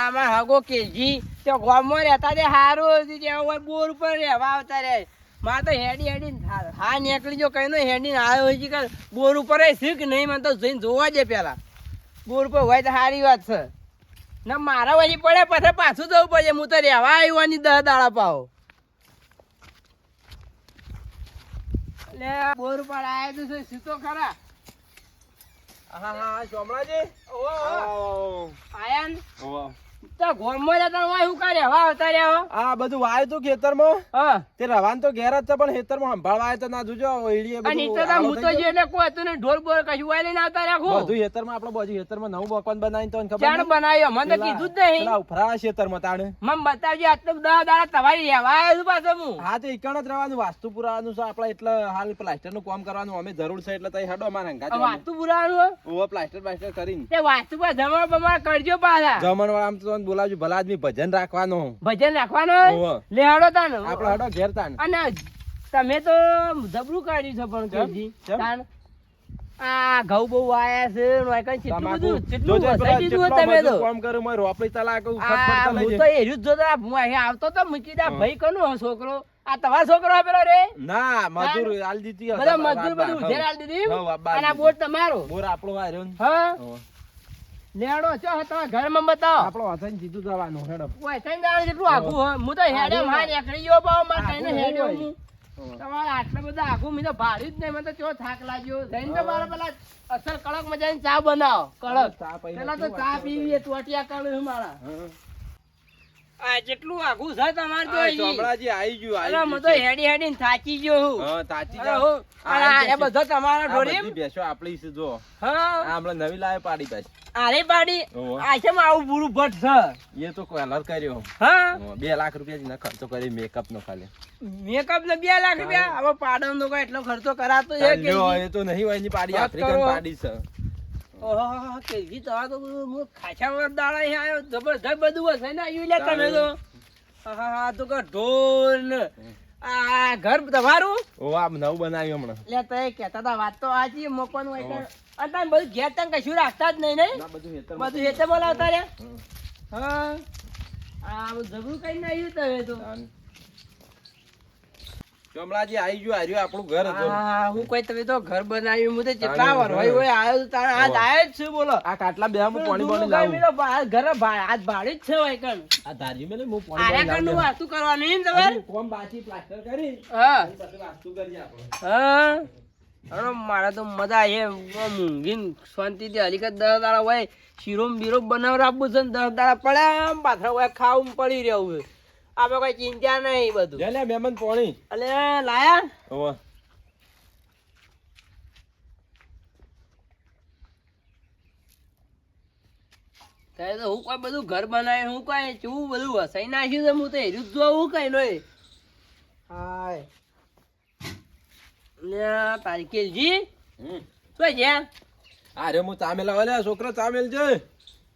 આમાં હગો કેજી તે ગામમાં રહેતા તે હારું જે હોય બોર ઉપર રહેવા આવતા રે માં તો હેડી હા નીકળી જો કઈ નો હેડી આવ્યો હોય છે કે બોર ઉપર શીખ નહીં મને તો જઈને જોવા દે પેલા બોર ઉપર હોય તો સારી વાત છે ના મારા વળી પડે પછી પાછું જવું પડે હું તો રહેવા આવ્યો 10 દાડા પાવ એટલે બોર ઉપર આવ્યા તો સીતો ખરા હા ચોમલાજી આયા ને તો ઘોરમાં જતા હોય શું કરે હવા આવતા રહ્યા આ બધું વાયું તું ખેતરમાં હા તે રવાન તો ઘેર જ છે પણ ખેતરમાં સંભાળવા આવ્યો તો ના જોજો ઓઈડીએ અને તો હું તો જે એટલે કોઈ હતું ને ઢોલ બોલ કશું વાય લઈને આવતા રાખો બધું ખેતરમાં આપણે બધું ખેતરમાં નવું મકાન બનાવીને તો ખબર ચાણ બનાવ્યો મને તો કીધું જ નહીં પેલા ઉફરા ખેતરમાં તાણે મને બતાવજે આટલું 10 દાડા તમારી રહેવા આવ્યો પાછો હું હા તો એકણ જ રહેવાનું વાસ્તુ પુરાવાનું છે આપણે એટલે હાલ પ્લાસ્ટર નું કામ કરવાનું અમે જરૂર છે એટલે તઈ હેડો અમારા અંગા વાસ્તુ પુરાવાનું ઓવા પ્લાસ્ટર કરીને તે વાસ્તુ પર જમણ બમણ કરજો પાછા જમણ વાળા આમ તો બોલાવજો ભલા આદમી ભજન રાખવાનો ભજન રાખવાનું લે હેડો તાન આપણે હેડો ઘેર તાન અને તમે તો જબરું કાઢ્યું છે પણ કેજી તાન આ ઘઉં બહુ આયા છે નોય કઈ કેટલું વસાઈ દીધું તમે તો કામ કરું મેં રોપડી તલા કહું ફટફટ હું તો એર્યું જ જોતા હું અહીં આવતો તો મૂકી દા ભાઈ કનો છોકરો આ તમારો છોકરો પેલો રે ના મજૂર આલ દીધી બધા મજૂર બધું ઉધેર આલ દીધી અને આ બોટ તમારો બોર આપણો આર્યો ને હા લેડો ચો તમારા ઘરમાં બતાવો આપણો હસન જીતું જવાનું હેડો ઓય થઈને દાડે જેટલું આખું હોય હું તો હેડે માં એકડી ગયો પાવ માં કઈને હેડ્યો હું તમારે આટલા બધા આખું મેં તો ભાડ્યું જ નહીં મને તો ચો થાક લાગ્યો જઈને તો મારા પેલા અસલ કડક મજાની ચા બનાવો કડક પેલા તો ચા પીવી ટોટિયા કરું મારા આ જેટલું આખું છે તમારે તો ચોમડાજી આવી ગયું અરે મને તો હેડી થાકી ગયો હું હા થાકી જાવ આ બધો તમારો ઢોરી બેસો આપણી છે જો હા આપણે નવી લાવે પાડી પાછી અરે પાડી આ છે આવું બુરું ભટ છે એ તો કલર કર્યો હા 2 લાખ રૂપિયા ખર્ચો કરી મેકઅપ નો ખાલી મેકઅપ ને 2 લાખ રૂપિયા હવે પાડો નો કોઈ એટલો ખર્ચો કરાતો એ તો નહીં હોય ની પાડી આફ્રિકન પાડી છે ઓહો કેજી તો આ તો હું ખાચા વર દાડા અહીં આવ્યો જબરજસ્ત બધું હશે ને આયુ લે તમે તો હા તો કે ઢોલ આ ઘર તમારું ઓ આ નવું બનાવ્યું હમણાં લે તો એ કહેતા હતા વાત તો આજી મોકવાનું હોય અને તમે બધું ઘેર તને કશું રાખતા જ નહીં ને બધું હેતે બોલાવતા રે હા આ જબરું કઈ નાખ્યું તમે તો ચોમલાજી આવી ગયું આર્યું આપણું ઘર હતું હા હું કોઈ તમે તો ઘર બનાવ્યું હું તો કેટલા વાર હોય આવ્યો તારે આજ આવ્યો જ છું બોલો આ કાટલા બે હું પાણી બોલી લાવું ઘર આજ ભાડે જ છે હોય કણ આ ધારી મેલે હું પાણી આરે કણ વાસ્તુ કરવાનું એમ તમારે કોમ બાકી પ્લાસ્ટર કરી હા પછી વાસ્તુ કરીએ આપણે હા અરે મારા તો મજા આવે મૂંગીન શાંતિથી હલીકત 10 દાડા હોય શીરો બીરો બનાવ આપવું છે 10 દાડા પડ્યા પાછળ હોય ખાવું પડી રહ્યું આપડે કોઈ ચિંતા નહીં બધું લે મહેમાન પાણી અલે લાયા ઓવા કહે તો હું કોઈ બધું ઘર બનાવ્યું હું કઈ ચૂ બધું વસાઈ નાખ્યું છે હું તો હેરું જ જોઉં કઈ નહીં હાય ને તારી કેજી શું છે અરે હું ચા મેલા વાલે છોકરો ચા મેલ છે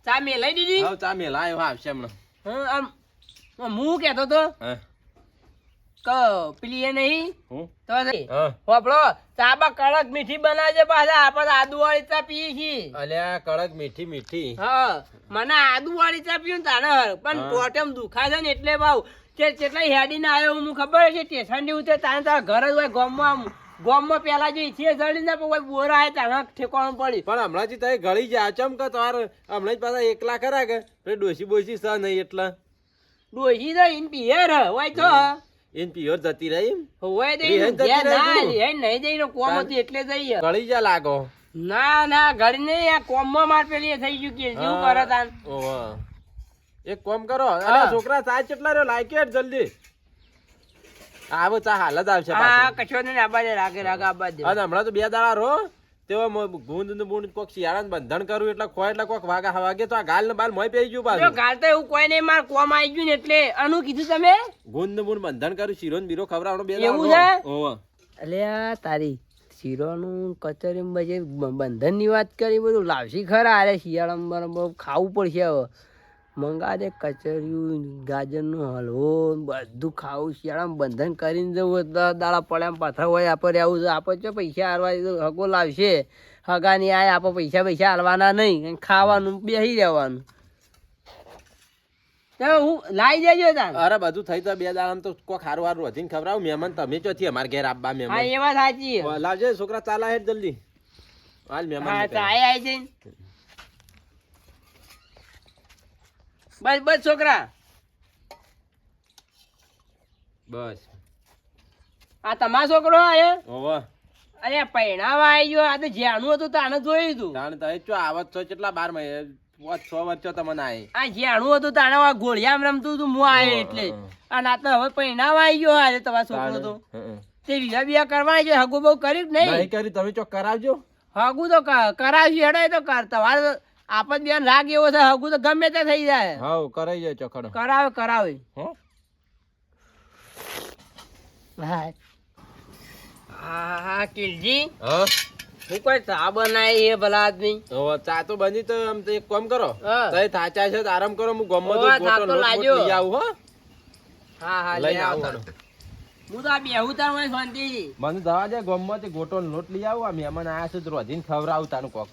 ચા મેં લઈ દીધી હા ચા મેલ આવ્યો આવશે હમણાં હા આમ હું કેતો તો હા પેલી એ નહીં હું તો હા આપણો ચા બા કડક મીઠી બનાવજે પાછા આપણે આદુ વાળી ચા પીએ છીએ અલ્યા કડક મીઠી મીઠી હા મને આદુ વાળી ચા પીવું તાને પણ ટોટમ દુખાય છે ને એટલે ભાવ કેટલા હેડીને આવ્યો હું ખબર છે સ્ટેશન થી ઉતરે તારે તારા ઘર જ હોય ગામમાં પેલા જે છે જડી ના કોઈ બોરા આવે તારા ઠેકાણું પડી પણ હમણાં થી તમે ગળી જાય ચમ કે તમારે હમણાં જ પાછા 1 લાખ ખરા કે ડોસી બોસી સહ નહીં એટલા ડોસી તો ઇન પિયર હોય તો એન પિયર જતી રહી હોય તો નહીં જઈને કોમ હતું એટલે જઈએ ગળી જા લાગો ના ઘડી નહીં આ કોમમાં માર પેલી થઈ ગયું કે શું કરે તાન ઓવા એક કામ કરો અરે છોકરા ચા કેટલા રહ્યો લાઈકે જલ્દી આવો ચા હાલ જ આવશે હા કશો ને આબાદે રાગે આબાદ દે અને હમણાં તો 2 દાડા રહો તેઓ ગુંદ ને બુંદ કોક શિયાળા બંધન કરું એટલે ખોય એટલે કોક વાગે તો આ ગાલ ને બાલ મોય પેઈ ગયું પાછું ગાલ તો એવું કોઈ નહીં માર કોમ આવી ગયું ને એટલે અનુ કીધું તમે ગુંદ ને બુંદ બંધન કરું શીરો ને બીરો ખવડાવવાનો 2 એવું દાડા છે ઓવા અલ્યા તારી શીરોનું કચરી બજે બંધન ની વાત કરી બધું લાવશી ખરા અરે શિયાળામાં બહુ ખાવું પડશે હવે મંગા દે કચરિયું ગાજરનો હલવો બધું ખાવું શિયાળામાં બંધન કરીને જવું 10 દાડા પડ્યા પાછા હોય આપણે આવું છે આપણે જો પૈસા હારવા હગો લાવશે હગાની આય આપણે પૈસા હાલવાના નહીં ખાવાનું બેસી રહેવાનું તો હું લાઈ દેજો તાન. અરે બધું થઈ તો 2 દાડામાં તો કોક હારું હારું વધીને ખવડાવું. મહેમાન તમે ચોથી અમાર ઘેર આપવા હા મહેમાન. એ વાત સાચી. લાવજે છોકરા ચાલા હેડ જલ્દી. હાલ મહેમાન હા તો આઈ જઈને બસ બસ છોકરા. બસ આ તમારો છોકરો આયો? ઓવા અરે પૈણાવા આવી ગયો. આ તો જ્યાંનું હતું તાને જોયું તું. તાણ તો એ ચો આવત છો કેટલા 12 મહિને 6 વર્ષ તમને આય. આ જ્યાંનું હતું તાણે આ ઘોડિયામાં રમતું હતું હું આયો એટલે. અને આ તો હવે પૈણાવા આવી ગયો. આજે તમારો છોકરો તો તે વિવાહ બીવા કરવાના છે. હગું બહુ કર્યું કે નહીં? નહીં કરી તમે ચો કરાવજો. હગું તો કરાવશું હેડો. એ તો તમારે તો આપત બેન રાગ એવો છે. હગું તો ગમે તે થઈ જાય. હાઉ કરાઈ જાય ચોખડો. કરાવે કરાવે. હો હા હા કિલજી હા હું કોઈ ચા બનાવી એ ભલા આદમી. હવે ચા તો બની તો આમ તો એક કામ કરો. હા. તઈ થાચા છે તો આરામ કરો. હું ગમમાં ઓવા, તો થાક ગોટો તો લોટ લાગ્યો. લઈ આવું હો. હા હા લઈ લઈ આવું આવતા. હાલો. હું તો આ બેહું તાર હોય શાંતિથી. મને દવા દે ગમમાં તે ગોટો લોટ લઈ આવું. આ મહેમાન આયા છે તો રોધીને ખવડાવું તાનું કોક.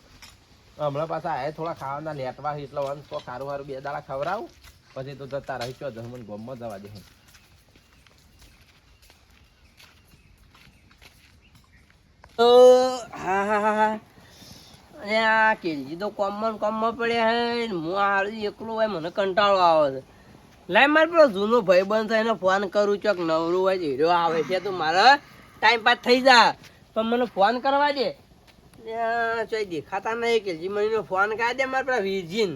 હમણાં પાછા આયા થોડા ખાવાના લેટવા છે એટલે વન કોક હારું હારું 2 દાડા ખવડાવું. પછી તો જતા રહી ચો મને ગમમાં દવા દે. હા હા હા. અરે આ કેલજી તો કોમમાં પડ્યા હે ને હું હારું એકલો હોય મને કંટાળો આવે છે. લાય મારે પેલો જૂનો ભાઈ બંધ થાય એને ફોન કરું ચોક નવરું હોય હીરો આવે છે તો મારે ટાઈમ પાસ થઈ જાય. પણ મને ફોન કરવા દે. ચોઈ દેખાતા નહીં કેલજી મને ફોન કરી દે મારે પેલા વીરજીન.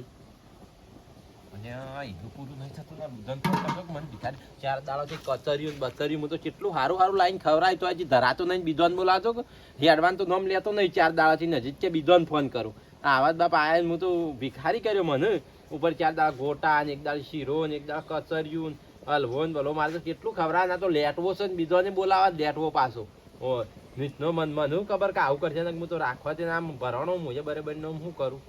અને ઈનું પૂરું નહીં થતું ને ધન તો કરજો કે મને ભિખારી 4 દાડાથી કચરિયું ને બચરિયું હું તો કેટલું હારું હારું લાઈન ખવરાય તો હજી ધરાતો નહીં. બીજોન બોલાવતો કે હેડવાન તો નામ લેતો નહીં. 4 દાડાથી નજીક કે બીજોન ફોન કરું. આવાજ બાપ આયા હું તો ભિખારી કર્યો મને. ઉપર 4 દાડા ગોટા ને 1 દાડા શીરો ને 1 દાડા કચરિયું હલવો ને બોલો મારે તો કેટલું ખવરાય. ના તો લેટવો છે ને બીજોને બોલાવા લેટવો પાછો. ઓ મિતનો મને ખબર કે આવું કરશે ને હું તો રાખવા છે આમ ભરવાનો હું બરાબર નો શું કરું.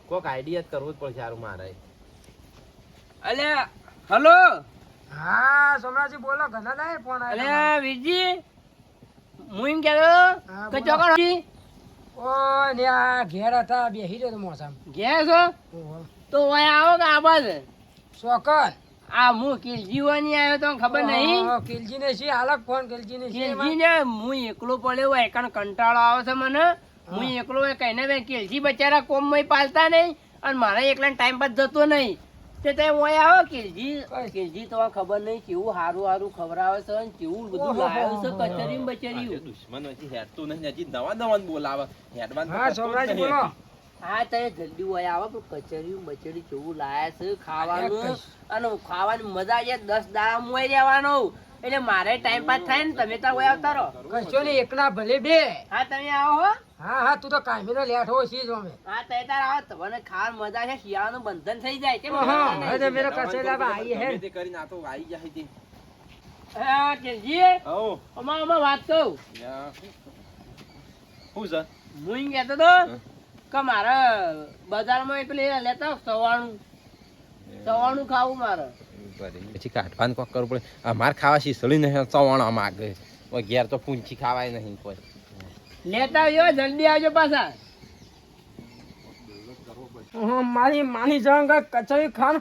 કોક આઈડિયા જ કરવો જ પડશે સારું મારે. અલ્યા હલો. હા સોમરાજી બોલો. ઘણા દાડે ફોન આવ્યો. અલ્યા વીરજી હું એમ કહેતો હા, કે બોલો. ચોકડ ઓ ને આ ઘેર હતા બેહી રહ્યો મોસામ. ઘેર છો તો ઓય આવો કે આબાદ. ચોકન આ હું કિલજીવાની આવ્યો તો ખબર નહીં. કિલજી ને શી હાલક ફોન કિલજી ને શી કિલજી ને હું એકલો પડ્યો હોય કારણ કંટાળો આવે છે મને. હું એકલો હોય કહીને બે કિલજી બચારા કોમમાં પાલતા નહીં અને મારા એકલા ટાઈમ પાસ જતો નહીં. તે તમે ઓય આવો કિલજી તો ખબર નહીં કેવું હારું હારું ખવડાવે છે અને કેવું બધું લાવ્યો છે કચરિયું બચરિયું. દુશ્મન હજી હેડતું નહીં. હજી નવા નવા બોલાવે હેડવાન તો હા કરતો જ સોમરાજી નહીં. બોલો. હા તમે જલ્દી હોય આવો પણ કચરિયું બચરિયું કેવું લાયા છે ખાવાનું અને ખાવાની મજા આવે. 10 દાડા મોય રહેવાનો એટલે મારે ટાઈમ પાસ થાય ને તમે તાર ઓય આવતા રહો. કશો ને એકલા ભલે બે. હા તમે આવો હો. હા હા તું તો કાયમી નો લેટ હોય છી જ અમે. હા તમે તાર આવો તમને ખાવાની મજા છે. શિયાળાનું બંધન થઈ જાય છે. હા હવે મેરો કચેલા ભાઈ હે. ગમે તે કરીને આ તો આવી જાય છે. હા કેલજી આવો. અમાર વાત કહું. યા. શું છે? હું એમ કહેતો તો કે મારે બજારમાં પેલી લેતા સવાણું ખાવું મારે. પછી કાઢવાનું કોક કરવું પડે. અમારે ખાવા શીસળી નહીં ચવાણા માગે. કોઈ ઘેર તો પૂંછી ખાવાય નહીં કોઈ. લેતા આવ્યો જલ્દી આવજો પાછા. મારી માની જંગ કચરી ખાન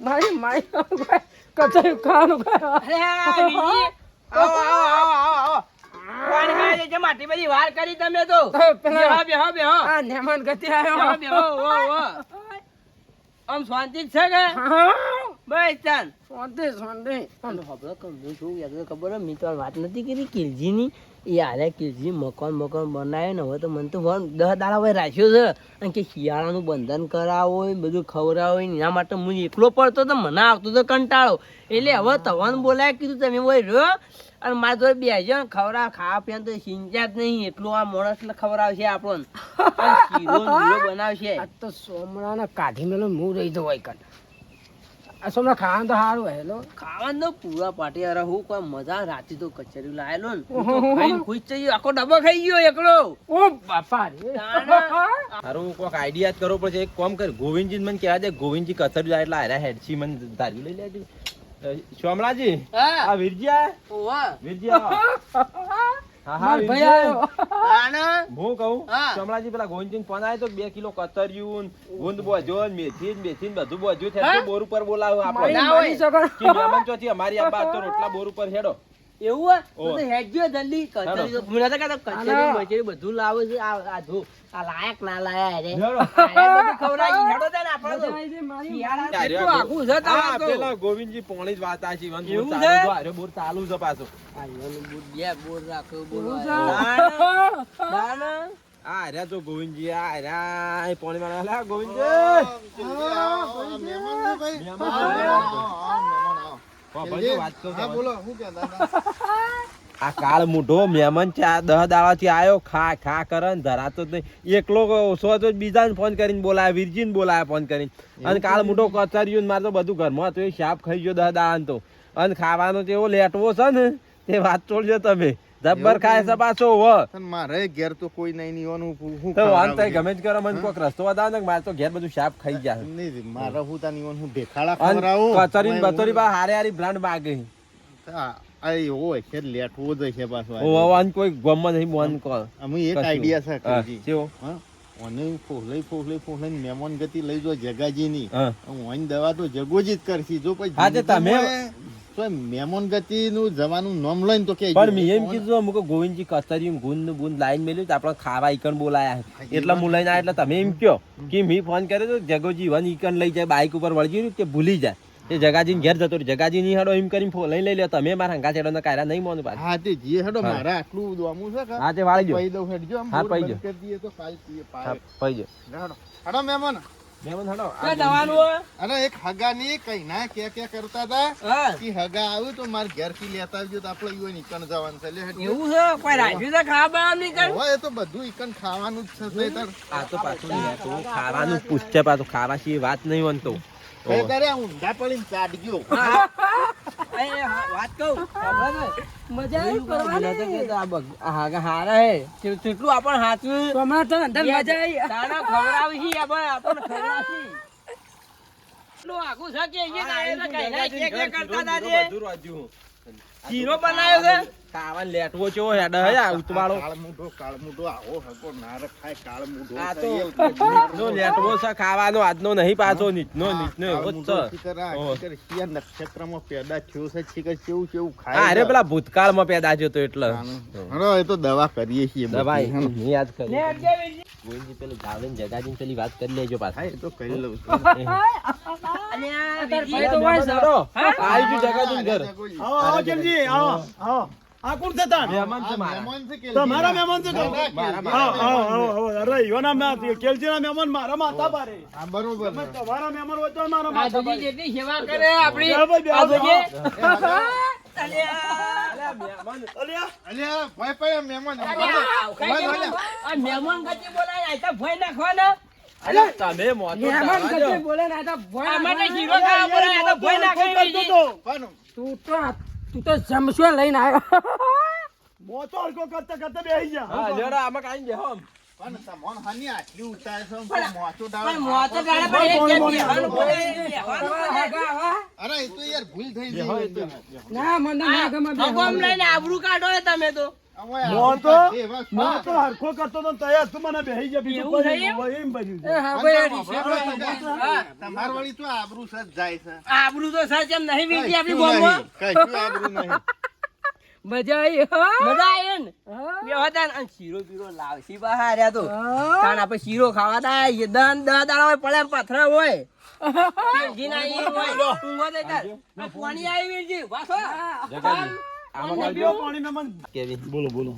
મારી માઈ કચરી ખાન અરે બીજી, આવો આવો આવો આવો આવો. પાણી પીવા જજો, આટલી બધી વાર કરી તમે તો. બેહો બેહો બેહો આ નેમન ગતિ બેહો આવ્યો. બેહો ઓ ઓ. આમ શાંતિ જ છે કે બસ ચાલ. શાંતિ ખબર મેં તો વાત નથી કરી કિલજીની. એ હાલે કિલજી મકાન બનાવ્યો ને હવે તો મને તો 10 દાડા હોય રાખ્યો છે અને કે શિયાળાનું બંધન કરાવો હોય બધું ખવડાવો હોય એના માટે હું એકલો પડતો તો મને આવતો તો કંટાળો. એટલે હવે તવાને બોલાય કીધું તમે હોય રહ્યો અને મારા જોડે બેસજો ને ખાવા પીવાનું તો સિંચા જ નહીં. એટલું આ માણસ ખવડાવશે આપણને. શીરો ને બીરો બનાવશે. આ તો સોમણા કાઢી મેલો હું રહી દઉં હોય કર. આ સોમણા ખાવાનું તો સારું હેલો. ખાવાનું તો પૂરા પાટી અરે હું કોઈ મજા રાતી તો કચેરી લાયેલો ને હું તો ખાઈને ખુશ થઈ ગયો. આખો ડબ્બો ખાઈ ગયો એકલો. ઓ બાપા રે. સારું કોક આઈડિયા જ કરવો પડશે. એક કામ કર ગોવિંદજી મને કહેવા દે. ગોવિંદજી કથર જાય એટલે આરા હેડસી મને ધારી લઈ લેજો. શ્યામલાજી હા આ વીરજી આયા? ઓવા વીરજી આવો. હા મારો ભાઈ આવ્યો. તાણા હું કહું હા. કમલાજી પેલા ગોવિંદજી ફોન આવ્યો તો 2 કિલો કતરિયું ગુંદ બોજો મેથી બધું બોજ્યું છે હા? બોર ઉપર બોલાવો મારી આપણે ના હોય. મારી સગન. કે મહેમાન ચોથી અમારી આ બાદ તો રોટલા બોર ઉપર હેડો એવું હોય? તો ઓહ. તો હેડજો જલ્દી કચેરી તો મને તો કહેતો કચેરી બચેરી બધું લાવે છે આ જો આ લાયક ના લાયા રે હેડો. બધું ખવડાવી હેડો છે ને આપણે તો. મજા આવી જાય મારી. શિયાળા કેટલું આઘું છે તમારે હા, તો. પેલા ગોવિંદજી પોણી જ વાત આ છે બોર એવું ચાલુ છે? છે અરે બોર ચાલુ છે પાછો આ ઈવોનું બુટ બે બોર રાખ્યો બોર એવું છે? તાણા. તાણા. આ રહ્યા તો ગોવિંદજી આ રહ્યા એ પોણી વાળા લા ગોવિંદજી ભાઈ વાત તો આ કાળ મૂઢો મહેમાન છે આ 10 દાડાથી આયો ખા ખા કરે ને ધરાતો જ નહીં એકલો ઓછો તો બીજાને ફોન કરીને બોલાય વીરજીને બોલાય ફોન કરીને અને કાળ મૂઢો કચરિયું મારે તો બધું ઘરમાં હતું એ શાપ ખાઈ ગયો 10 દાડાને તો અને ખાવાનો તો એવો લેટવો છે ને તે વાત છોડજો તમે જબ્બર ખાય છે પાછો વ મારે ઘેર તો કોઈ નહીં નીવાનું હું તો વાન તઈ ગમે જ કરો મને કોક રસ્તો બતાવો ને મારે તો ઘેર બધું શાપ ખાઈ જાય નહીં મારે હું તા નીવાનું હું ઢેખાડા અને ખવડાવું કચરી બચરી બા હારે હારી બ્રાન્ડ માગે આ હોય છે લેટવો જ છે પાછો આ. ઓ વાન કોઈ ગમ નહીં બોન કોલ અમે એક આઈડિયા છે હા કરજી. કેવો હા ઓને ફોહલાઈ મહેમાન ગતિ લઈ જો જગાજીની હા ઓન દવા તો જગોજી જ કરશી જો પછી હા, તે તમે- હોય, તો મહેમાન ગતિ નું જવાનું નામ લઈને તો કે પણ મેં એમ કીધું અમુક ગોવિંદજી કચરી ગુંદ બુંદ લાઈન મેલ્યું તો આપણે ખાવા ઈકણ બોલાયા એટલે હું લઈને આવ્યા એટલે તમે એમ કયો કે મેં ફોન કર્યો તો જગોજી વન ઈકણ લઈ જાય બાઈક ઉપર વળગી રહ્યું કે ભૂલી જાય એ જગાજીને ઘેર જતો રહ્યો જગાજી ની હેડો એમ કરીને લઈ લઈ લ્યો તમે મારા હંગા ચેડો ને કાયરા નહીં મોનું પાછું હા તે જે હેડો હા. મારા આટલું દોમું છે કે હા તે વાળી પૈ જો દઉં હેડજો આમ હા, બોર પૈ બંધ જો. કરી દઈએ તો કાલ પીએ હા પાવે. પઈ જો હેડો હેડો મહેમાન મેમન હેડો ક્યાં જવાનું હોય? અરે એક હગાની કઈ ના કે કરતા હતા હા. કે હગા આવ્યું તો માર ઘેર થી લેતા આવજો તો આપણે ઈવન ઈકણ જવાનું છે લે હેડજો. એવું છે કોઈ રાખ્યું છે ખાવા બનાવવાનું નહીં કર હોય એ તો બધું ઈકણ ખાવાનું જ છે તે તાર. આ તો પાછું લેતું ખાવાનું જ પૂછશે પાછું ખાવા સિવાય વાત નહીં વનતો તે તારે આ ઊંધા પડીને ચાટજો. વાત કહું મજા આવી કરવાની. હારા હે કેટલું આપણ હાચું તો હમણાં તો અંદર મજા આવી. તાણા ખવડાવી આપણને ખવડાવી એટલું આખું છે કે અહીંયા કાંઈ ના કે કરતા હતા જે શીરો બનાવ્યો છે ખાવાનું લેટવો છો હેડ હે આ ઉતવાળો કાળ મૂઢો આવો હગો ના રખાય કાળ મૂઢો આ તો નીચનો લેટવો છે ખાવાનો આજનો નહીં પાછો નીચનો એવો જ છે ઓહો. નક્ષત્રમાં પેદા થયો છે શિખર કેવું કેવું આ ખાય અરે પેલા ભૂતકાળમાં પેદા થયો તો એટલે હલો એ તો દવા કરીએ છીએ બધી. દવાઈ હમ. મેં યાદ કરી ને અડજે વીરજી. ગોવિંદજી પેલું જાવેન જગાજીને પેલી વાત કરી લેજો હા, પાછા એ તો કરી લઉં છું. અલ્યા તાર વીરજી, ભાઈ તો હોય છે. હા? આવી ગયું જગાજીને ઘર આવો, કેમજી આવો આ કોણ છે તાન મહેમાન છે મારા મહેમાન છે કે તમારા મહેમાન છે ના, મારા- મારા અરે યોના મેં કેલજીના મહેમાન મારા માતા પારે હા, બરોબર છે. તમારા મહેમાન હોય તો મારા આ માતા દીદી પારે જેટલી સેવા કરે આપણી બે ભાઈ, બે આ ભાઈ. જોઈએ. અલ્યા. અલ્યા અલ્યા, ભાઈ ભાઈ મહેમાન અલ્યા, કઈ ભાઈ, કેમ? ભાઈ. આ મહેમાન ગતિ બોલાય આ તો ભય નાખવાના અરે તમે મોટો મહેમાન દાવા કદી જો. બોલે ને આ તો ભોય આ માટે નાખવાના. શીરો ખાવા બોલાય આ તો ભય નાખવી વીરજી. તું તો જમશો લઈને આવ્યો. મોતો હરકો કરતા કરતા બેહી જા હા લેડો આમાં કાઈ બેહો પણ તમોન હાની આટલી ઉતાર છે પણ- મોચો પણ ડાળો. મોતો દાડા પર એક જેમ બેહવાનું બોલે, બેહવાનું બોલે. અરે એ તો યાર ભૂલ થઈ બેહો એ ગઈ તો. ના મને ના ગમે બે. ભગવાન લઈને આબરૂ કાઢો ને તમે તો મોતો હરકો કરતો તો તૈયાર તું મને બેહી જા બીજું એવું કોઈ થયું? નહીં. એમ બન્યું એ છે. હા ભાઈ રીસે હા. તમાર વાળી તો આબરૂ સજ જાય છે આબરૂ તો સચ એમ નહીં વીરજી આપણી કશું બોલમાં. નહીં, કશું આબરૂ નહીં. મજા આવી હા? મજા આવી ને હા? બે હતા ને અને શીરો બીરો લાવશી બહાર રહ્યા તો હા? કારણ આપણે શીરો ખાવા તા દન દાડા હોય પડે પથરા હોય તેલજીના ઈ હોય ઊંઘો દે તાર. આ પાણી આવી વીરજી વાસો જગાજી આમાં કાઈ પીવો પાણી મહેમાન. કેવી બોલો બોલો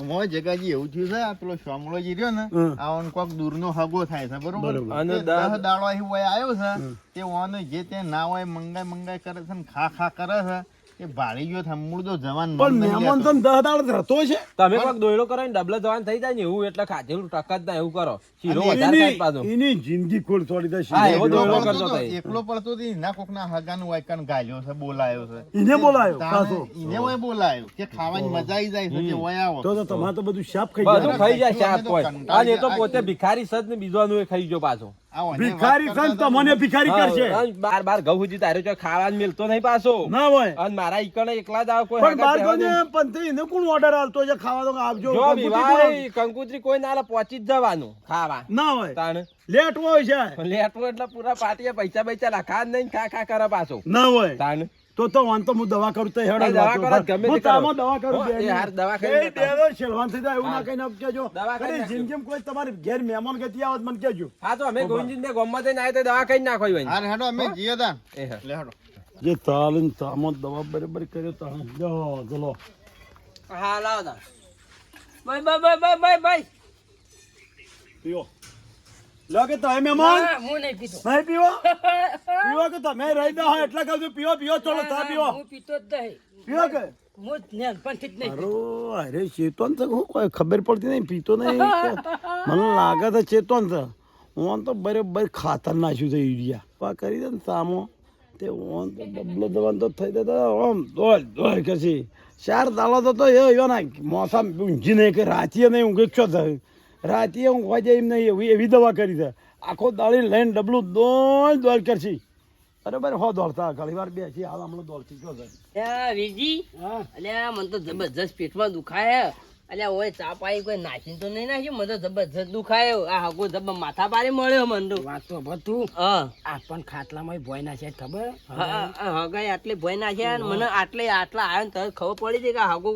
મોય જગાજી એવું થયું છે આ પેલો શામળોજી રહ્યો ને આ ઓન કોક દૂરનો હગો થાય છે બરોબર બરોબર. અને તે 10 દાડો અહીં હોય આવ્યો છે તે ઓન જે તે ના હોય મંગાઈ કરે છે ને ખા કરે છે એ ભાળી ગયો છે મૂળ તો જવાન પણ મહેમાન તો 10 દાડ રહેતો છે તમે કોક દોયડો કરો ને ડબલ જવાન થઈ જાય ને એવું એટલે ખાધેલું ટક જ ના એવું કરો શીરો વધારે થાય પાછો એની જિંદગી ખોલ થોડી દે હા, એવો એકલો દોયડો પડતો કરતો તો, હતો એ. એકલો પડતો તો ના કોક ના હગાનું વાયકન ગાલ્યો છે બોલાયો છે એને બોલાયો તાણે પાછો ઈને હોય બોલાયો કે ખાવાની મજા આવી જાય છે કે ઓય આવો તો તમારે તો બધું શાપ ખાઈ બધું જાય ખાઈ જાય શાક અમે તો કોઈ કંટાળી અને એ તો ગયા. પોતે ભિખારી સજ ને બીજોનું એ ખાઈ ગયો પાછો આ ઓને ભિખારી વાત કરતા સંત તમને ભિખારી કરશે અને બાર ઘઉં સુધી તારે જો ખાવાનું મિલતો નહીં પાછો ના હોય અને મારા ઈકણે એકલા જ આવો કોઈ પણ બાર હગાત તો રહેવા ને પણ તે એને કોણ ઓર્ડર આલતો છે ખાવા તો આપજો જો કંકુતરી કોણ ભાઈ કંકુતરી કોઈ ના આલે પહોંચી જ જવાનું ખાવા ના હોય તાણ લેટ હોય છે લેટવો એટલે પૂરા પાટીએ પૈસા લખા જ નહીં ખા કરે પાછો ના હોય તાણ તો વાંધો હું દવા કરું તો હેડો હા, દવા કરો, ગમે તે હું કરો. તામાં દવા કરું હો, બે એ હાર દવા બે કરીને બે દો શેલવાન થઈ જાય એવું ના હા. કઈ આપજો દવા કરી કદી નાખજો. જિંદગીમાં કોઈ તમારી ઘેર મહેમાન ગતિ આવત મને કહેજો હા તો અમે ગોવિંદજી ગોમમાં જઈને આવ્યા તો દવા કઈ નાખો હોય હાર હેડો અમે જીએ તા એ હા. લે હેડો જે તાલીન તામાં દવા બરાબર કર્યો તા જો ચલો હા લાવો તા બાય પીઓ લો કે તમે મહેમાન હું નહીં પીતો નહીં પીવો પીવો કે તમે રહી દો હા એટલે કહું છું પીવો પીવો ચલો તા પીવો હું પીતો જ નહીં પીવો કે હું નાનપણથી જ નહીં અરો અરે ચેતન તો હું કોઈ ખબર પડતી નહીં પીતો નહીં મને લાગે છે ચેતન છે ઓન તો બરાબર ખાતર નાખ્યું છે યુરિયા પા કરી દે ને સામો તે ઓન તો ડબલો દવાન તો થઈ જતો ઓમ દોડ કરશે 4 દાડા તો એવો ના મોસમ ઊંઘી નહીં કે રાતીએ નહીં ઊંઘે છો થાય રાતીએ ઊંઘવા જાય એમ નહીં એવી દવા કરી છે આખો દાડી લઈને ડબલું દોડ કરશે બરાબર હો દોડતા ઘણી વાર બેસી હાલ હમણાં દોડતી કયો છે વીરજી હા અલ્યા મને તો જબરજસ્ત પેટમાં દુખાય અલ્યા ઓય ચા પાઈ કોઈ નાખીને તો નહીં નાખ્યું મને તો જબરજસ્ત દુખાય આ હગો જબર માથા પારે મળ્યો મને તો વાત તો ભતું હા આ પણ ખાટલામાં ભોય ના છે ખબર હગાઈ આટલી ભય નાખ્યા અને મને આટલા આવ્યો ને તરત ખબર પડી છે કે હગો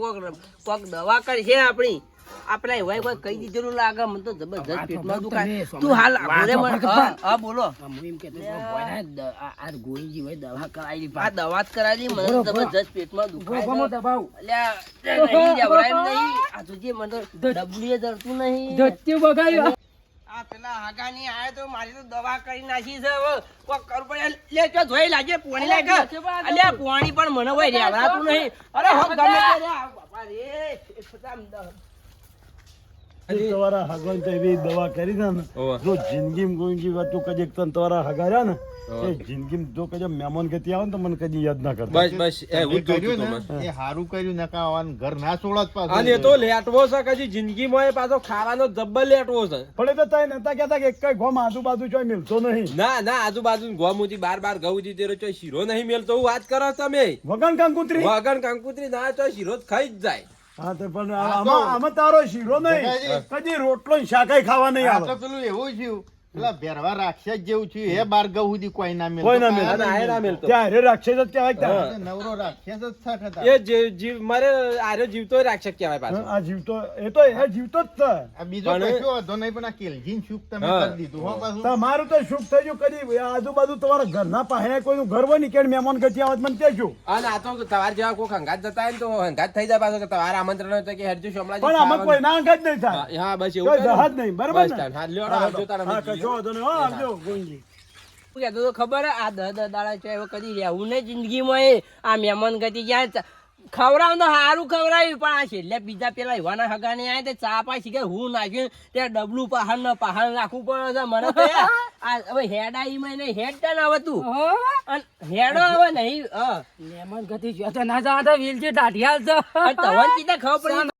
કોક દવા કરશે આપણી આપણે એવાય કોઈ કહી દીધેલું લાગે મને તો જબરજસ્ત પેટમાં દુખાય તું હાલ બોલે મને હા બોલો હું એમ કહેતો હતો, ભોયના આ ગોળીજી હોય દવા કરાયેલી આ દવા જ કરાવી મને તો જબરજસ્ત પેટમાં દુખાય ગોળીમાં દબાવ અલ્યા નહીં જવરાય એમ નહીં આ તો જે મને તો ડબલીએ જરતું નહીં ધત્યું બગાડ્યું આ પેલા હાગાની આયો તો મારી તો દવા કરી નાખી છે હવે કોક કરવું પડે લે તો જોઈ લાગે પોણી લાગે અલ્યા પોણી પણ મને હોય રેવડાતું નહીં અરે હો ગમે તે રે આ બાપા રે પતામ તમારા હગવાન તો એવી દવા કરી છે ને ઓવે. જો જિંદગીમાં કોઈ વાતો કદી તને તમારા હગાર્યા ને ઓવે. એ જિંદગીમાં જો કદી મહેમાન ગતિ આવે ને તો મને કદી યાદ ના કરતા બસ બસ એવું જ કર્યું જોતું હતું મને. ને એ હારું કર્યું નકા આવવાનું ઘર ના છોડત પાછું અને એ તો લેટવો છે કદી જિંદગીમાં એ પાછો ખાવાનો જબ્બર લેટવો છે પણ એ તો તઈ નતા કહેતા કે એક કઈ ગોમ આજુબાજુ ચોય મિલતો નહીં ના આજુબાજુ ગોમુથી બાર ઘઉં જીતેલો ચોય શીરો નહીં મેલતો હું વાત કરો તમે વગન કંકુતરી વગન કંકુતરી ના ચોય શીરો જ ખાઈ જ જાય હા તો પણ આમાં તારો શીરો નહીં કદી રોટલો ને શાકાઈ ખાવા નહીં આ આવે તો પેલું એવું થયું પેલા ભેરવા રાક્ષસ જેવું થયું હે બાર ગૌ સુધી કોઈ ના મેલતો. કોઈ ના મેલતો. આ અને આ ના મેલતો. ત્યાં હારે રાક્ષસ જ કહેવાય ત્યાં. તો નવરો રાક્ષસ જ થાક હતા. એ જીવ મારે આર્યો જીવતો રાક્ષસ કહેવાય પાછો આ જીવતો એ તો એ જીવતો જ છે આ બીજો પણ- કશો વાંધો નહીં પણ આ કેલજીન સુખ તમે હા. કરી દીધું હો પાછું. તમારું તો સુખ થઈ ગયું કદી આજુબાજુ તમારા ઘરના પાસે કોઈનું ઘર હોય ને કે મહેમાન ગતિ આવે તો મને કહેજો અને આ તો તમારે જેવા કોઈ હંગાત જતા હોય ને તો હંગાત થઈ જાય પાછો કે તમારે આમંત્રણ હોય તો કે હેડજો શામળાજી પણ આમાં કોઈ ખાવાનું. ના અંક જ નહીં થાય હા બસ કોઈ એવું જહાજ નહીં બરાબર બસ ને તાન. હા, લ્યો, આવજો તાન, અમે હા જઈએ. કશો વાંધો નહીં હો આવજો ગોવિંદજી. શું કહેતો તો ખબર હે? આ દસ દાડા છે હવે કદી રહેવું નહીં જિંદગીમાં એ આ મહેમાન ગતિ જ્યાં ખવડાવ તો સારું ખવડાવ્યું પણ આ છેલ્લે બીજા પેલા યુવાના હગાને આયા તે ચા પા શીખે હું નાખ્યું ત્યાં ડબલું પહાડ ને પહાડ રાખવું પડે છે મને તો આ હવે હેડાઈમાં નહીં હેડતા ને હવે તું અને હેડો હવે નહીં લેમન ગતિ જો તો ના જાવ તો વીલજી દાઢિયાલ તો તવન ચીતા ખબર પડી